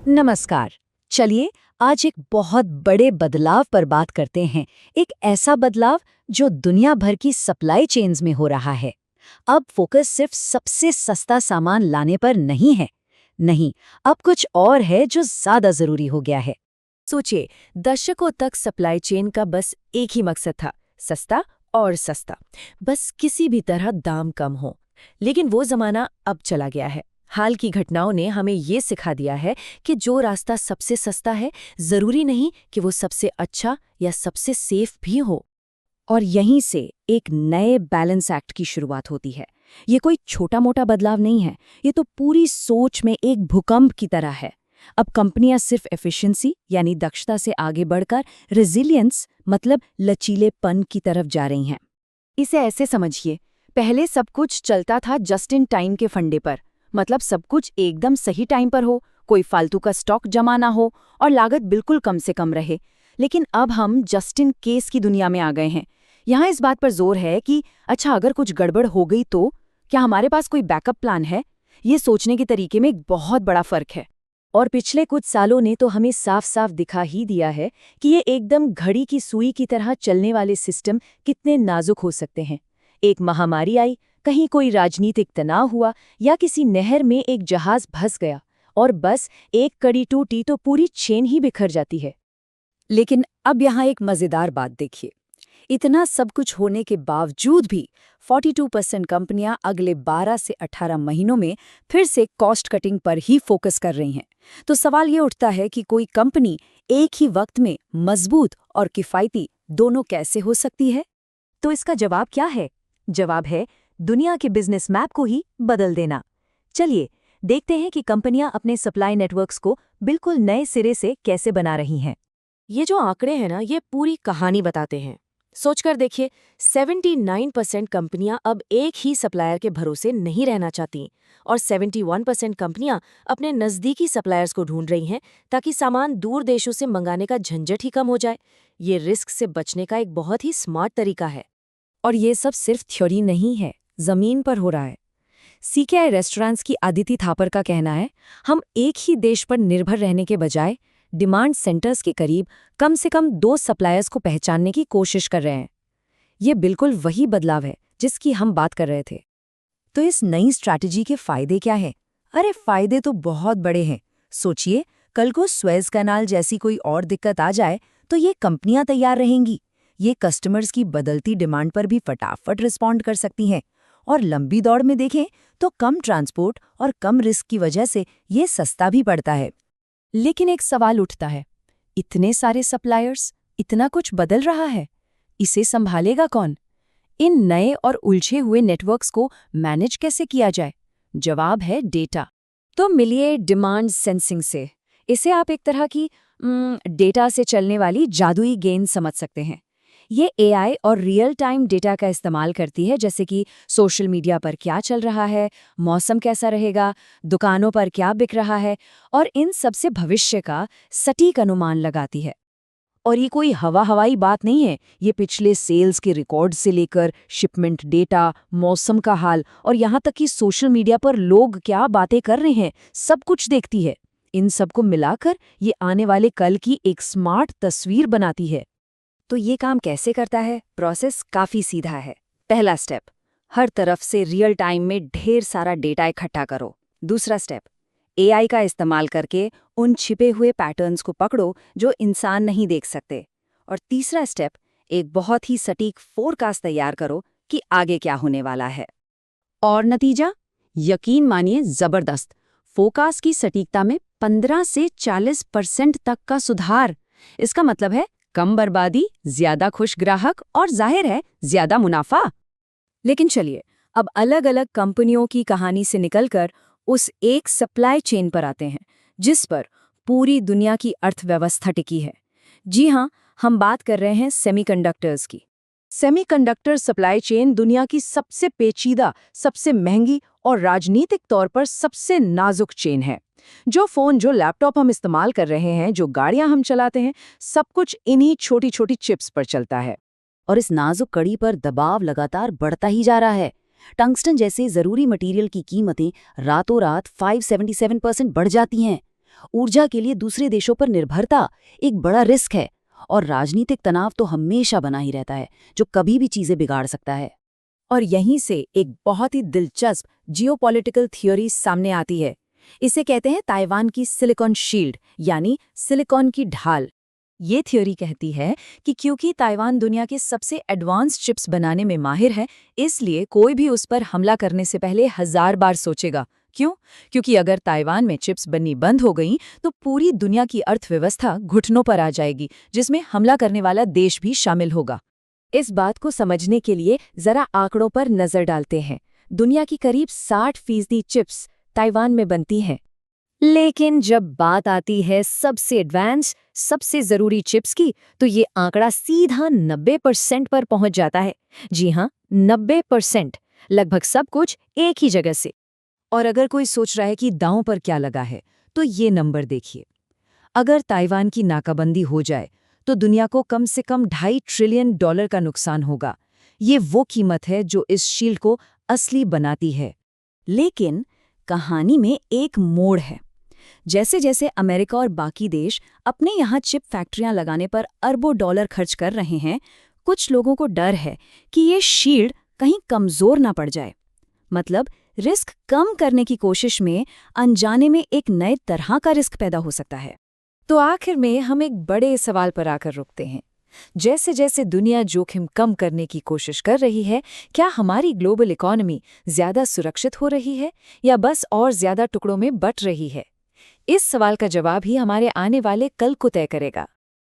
नमस्कार। चलिए आज एक बहुत बड़े बदलाव पर बात करते हैं। एक ऐसा बदलाव जो दुनिया भर की सप्लाई चेन्स में हो रहा है। अब फोकस सिर्फ सबसे सस्ता सामान लाने पर नहीं है। नहीं, अब कुछ और है जो ज्यादा जरूरी हो गया है। सोचिए, दशकों तक सप्लाई चेन का बस एक ही मकसद था, सस्ता और सस्ता। बस किसी भी तरह दाम कम हो। लेकिन वो जमाना अब चला गया है। हाल की घटनाओं ने हमें ये सिखा दिया है कि जो रास्ता सबसे सस्ता है, जरूरी नहीं कि वो सबसे अच्छा या सबसे सेफ भी हो। और यहीं से एक नए बैलेंस एक्ट की शुरुआत होती है। ये कोई छोटा मोटा बदलाव नहीं है, ये तो पूरी सोच में एक भूकंप की तरह है। अब कंपनियां सिर्फ एफिशिएंसी यानी दक्षता से आगे बढ़कर रेजिलियंस मतलब लचीलेपन की तरफ जा रही हैं। इसे ऐसे समझिए, पहले सब कुछ चलता था जस्ट इन टाइम के फंडे पर। मतलब सब कुछ एकदम सही टाइम पर हो, कोई फालतू का स्टॉक जमा ना हो और लागत बिल्कुल कम से कम रहे। लेकिन अब हम जस्ट इन केस की दुनिया में आ गए हैं। यहाँ इस बात पर जोर है कि अच्छा, अगर कुछ गड़बड़ हो गई तो क्या हमारे पास कोई बैकअप प्लान है। ये सोचने के तरीके में एक बहुत बड़ा फर्क है। और पिछले कुछ सालों ने तो हमें साफ साफ दिखा ही दिया है कि ये एकदम घड़ी की सुई की तरह चलने वाले सिस्टम कितने नाजुक हो सकते हैं। एक महामारी आई, कहीं कोई राजनीतिक तनाव हुआ या किसी नहर में एक जहाज फंस गया और बस एक कड़ी टूटी तो पूरी चेन ही बिखर जाती है। लेकिन अब यहाँ एक मजेदार बात देखिए। इतना सब कुछ होने के बावजूद भी 42% कंपनियां अगले 12 से 18 महीनों में फिर से कॉस्ट कटिंग पर ही फोकस कर रही हैं। तो सवाल ये उठता है कि कोई कंपनी एक ही वक्त में मजबूत और किफायती दोनों कैसे हो सकती है? तो इसका जवाब क्या है? जवाब है दुनिया के बिजनेस मैप को ही बदल देना। चलिए देखते हैं कि कंपनियां अपने सप्लाई नेटवर्क्स को बिल्कुल नए सिरे से कैसे बना रही हैं। ये जो आंकड़े हैं ना, ये पूरी कहानी बताते हैं। सोचकर देखिए, 79% कंपनियां अब एक ही सप्लायर के भरोसे नहीं रहना चाहती और 71% कंपनियां अपने नज़दीकी सप्लायर्स को ढूंढ रही हैं ताकि सामान दूर देशों से मंगाने का झंझट ही कम हो जाए। ये रिस्क से बचने का एक बहुत ही स्मार्ट तरीका है। और ये सब सिर्फ थ्योरी नहीं है, जमीन पर हो रहा है। सीकेआई रेस्टोरेंट्स की अदिति थापर का कहना है, हम एक ही देश पर निर्भर रहने के बजाय डिमांड सेंटर्स के करीब कम से कम 2 सप्लायर्स को पहचानने की कोशिश कर रहे हैं। ये बिल्कुल वही बदलाव है जिसकी हम बात कर रहे थे। तो इस नई स्ट्रैटेजी के फायदे क्या हैं? अरे फायदे तो बहुत बड़े हैं। सोचिए, कल को स्वेज कैनाल जैसी कोई और दिक्कत आ जाए तो ये कंपनियां तैयार रहेंगी। ये कस्टमर्स की बदलती डिमांड पर भी फटाफट रिस्पॉन्ड कर सकती हैं। और लंबी दौड़ में देखें तो कम ट्रांसपोर्ट और कम रिस्क की वजह से ये सस्ता भी पड़ता है। लेकिन एक सवाल उठता है, इतने सारे सप्लायर्स, इतना कुछ बदल रहा है, इसे संभालेगा कौन? इन नए और उलझे हुए नेटवर्क्स को मैनेज कैसे किया जाए? जवाब है डेटा। तो मिलिए डिमांड सेंसिंग से। इसे आप एक तरह की डेटा से चलने वाली जादुई गेंद समझ सकते हैं। ये एआई और रियल टाइम डेटा का इस्तेमाल करती है, जैसे कि सोशल मीडिया पर क्या चल रहा है, मौसम कैसा रहेगा, दुकानों पर क्या बिक रहा है, और इन सबसे भविष्य का सटीक अनुमान लगाती है। और ये कोई हवाई बात नहीं है, ये पिछले सेल्स के रिकॉर्ड से लेकर शिपमेंट डेटा, मौसम का हाल और यहाँ तक कि सोशल मीडिया पर लोग क्या बातें कर रहे हैं, सब कुछ देखती है। इन सबको मिलाकर ये आने वाले कल की एक स्मार्ट तस्वीर बनाती है। तो ये काम कैसे करता है? प्रोसेस काफ़ी सीधा है। पहला स्टेप, हर तरफ से रियल टाइम में ढेर सारा डेटा इकट्ठा करो। दूसरा स्टेप, एआई का इस्तेमाल करके उन छिपे हुए पैटर्न्स को पकड़ो जो इंसान नहीं देख सकते। और तीसरा स्टेप, एक बहुत ही सटीक फोरकास्ट तैयार करो कि आगे क्या होने वाला है। और नतीजा? यकीन मानिए ज़बरदस्त। फोरकास्ट की सटीकता में 15 से 40% तक का सुधार। इसका मतलब है कम बर्बादी, ज्यादा खुश ग्राहक और जाहिर है ज्यादा मुनाफा। लेकिन चलिए अब अलग अलग कंपनियों की कहानी से निकलकर उस एक सप्लाई चेन पर आते हैं जिस पर पूरी दुनिया की अर्थव्यवस्था टिकी है। जी हाँ, हम बात कर रहे हैं सेमीकंडक्टर्स की। सेमीकंडक्टर सप्लाई चेन दुनिया की सबसे पेचीदा, सबसे महंगी और राजनीतिक तौर पर सबसे नाजुक चेन है। जो फोन, जो लैपटॉप हम इस्तेमाल कर रहे हैं, जो गाड़ियां हम चलाते हैं, सब कुछ इन्हीं छोटी छोटी चिप्स पर चलता है। और इस नाजुक कड़ी पर दबाव लगातार बढ़ता ही जा रहा है। टंगस्टन जैसे जरूरी मटेरियल की कीमतें रातों रात 577% बढ़ जाती हैं। ऊर्जा के लिए दूसरे देशों पर निर्भरता एक बड़ा रिस्क है, और राजनीतिक तनाव तो हमेशा बना ही रहता है, जो कभी भी चीजें बिगाड़ सकता है। और यहीं से एक बहुत ही दिलचस्प जियोपॉलिटिकल थ्योरी सामने आती है। इसे कहते हैं ताइवान की सिलिकॉन शील्ड, यानी सिलिकॉन की ढाल। ये थ्योरी कहती है कि क्योंकि ताइवान दुनिया के सबसे एडवांस चिप्स बनाने में माहिर है, इसलिए कोई भी उस पर हमला करने से पहले 1000 बार सोचेगा। क्यों? क्योंकि अगर ताइवान में चिप्स बननी बंद हो गईं, तो पूरी दुनिया की अर्थव्यवस्था घुटनों पर आ जाएगी, जिसमें हमला करने वाला देश भी शामिल होगा। इस बात को समझने के लिए जरा आंकड़ों पर नजर डालते हैं। दुनिया की करीब 60% चिप्स ताइवान में बनती हैं। लेकिन जब बात आती है सबसे एडवांस, सबसे जरूरी चिप्स की, तो ये आंकड़ा सीधा 90% पर पहुंच जाता है। जी हाँ, 90%, लगभग सब कुछ एक ही जगह से। और अगर कोई सोच रहा है कि दांव पर क्या लगा है, तो ये नंबर देखिए। अगर ताइवान की नाकाबंदी हो जाए, तो दुनिया को कम से कम $2.5 ट्रिलियन का नुकसान होगा। ये वो कीमत है जो इस शील्ड को असली बनाती है। लेकिन कहानी में एक मोड़ है। जैसे जैसे अमेरिका और बाकी देश अपने यहाँ चिप फैक्ट्रियां लगाने पर अरबों डॉलर खर्च कर रहे हैं, कुछ लोगों को डर है कि ये शील्ड कहीं कमजोर ना पड़ जाए। मतलब रिस्क कम करने की कोशिश में अनजाने में एक नए तरह का रिस्क पैदा हो सकता है। तो आखिर में हम एक बड़े सवाल पर आकर रुकते हैं। जैसे जैसे दुनिया जोखिम कम करने की कोशिश कर रही है, क्या हमारी ग्लोबल इकोनॉमी ज्यादा सुरक्षित हो रही है या बस और ज्यादा टुकड़ों में बंट रही है? इस सवाल का जवाब ही हमारे आने वाले कल को तय करेगा।